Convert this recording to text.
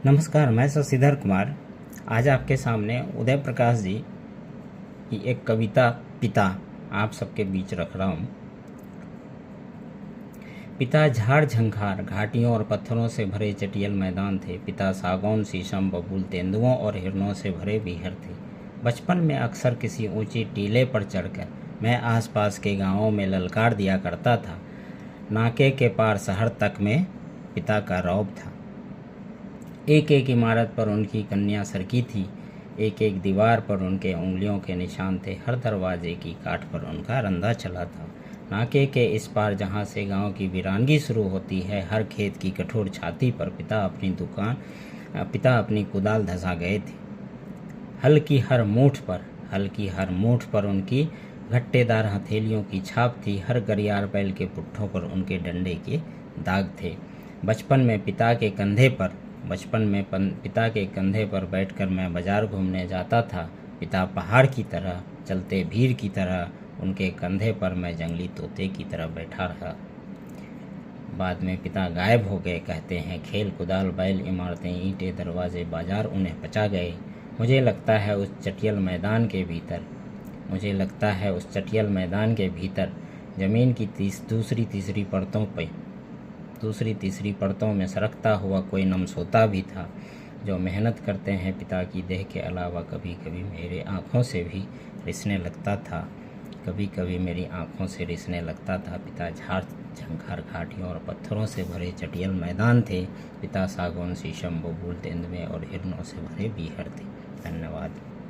नमस्कार, मैं शशिधर कुमार आज आपके सामने उदय प्रकाश जी की एक कविता पिता आप सबके बीच रख रहा हूँ। पिता झाड़ झंखार घाटियों और पत्थरों से भरे चटियल मैदान थे। पिता सागौन शीशम बबूल तेंदुओं और हिरणों से भरे बीहर थे। बचपन में अक्सर किसी ऊंची टीले पर चढ़कर मैं आसपास के गांवों में ललकार दिया करता था। नाके के पार शहर तक में पिता का रौब था। एक एक इमारत पर उनकी कन्या सरकी थी, एक एक दीवार पर उनके उंगलियों के निशान थे। हर दरवाजे की काठ पर उनका रंधा चला था। नाके के इस पार जहाँ से गांव की वीरानगी शुरू होती है, हर खेत की कठोर छाती पर पिता अपनी कुदाल धंसा गए थे। हल की हर मूठ पर उनकी घट्टेदार हथेलियों की छाप थी। हर गरियार बैल के पुट्ठों पर उनके डंडे के दाग थे। बचपन में पिता के कंधे पर बैठकर मैं बाजार घूमने जाता था। पिता पहाड़ की तरह, चलते भीड़ की तरह, उनके कंधे पर मैं जंगली तोते की तरह बैठा रहा। बाद में पिता गायब हो गए। कहते हैं खेल, कुदाल, बैल, इमारतें, ईंटें, दरवाजे, बाजार उन्हें पचा गए। मुझे लगता है उस चटियल मैदान के भीतर ज़मीन की दूसरी तीसरी परतों में सरकता हुआ कोई नमसोता भी था, जो मेहनत करते हैं। पिता की देह के अलावा कभी कभी मेरी आँखों से रिसने लगता था। पिता झाड़ झंखार घाटियों और पत्थरों से भरे चटियल मैदान थे। पिता सागौन शीशम बबूल तेंदुए और हिरणों से भरे बीहड़ थे। धन्यवाद।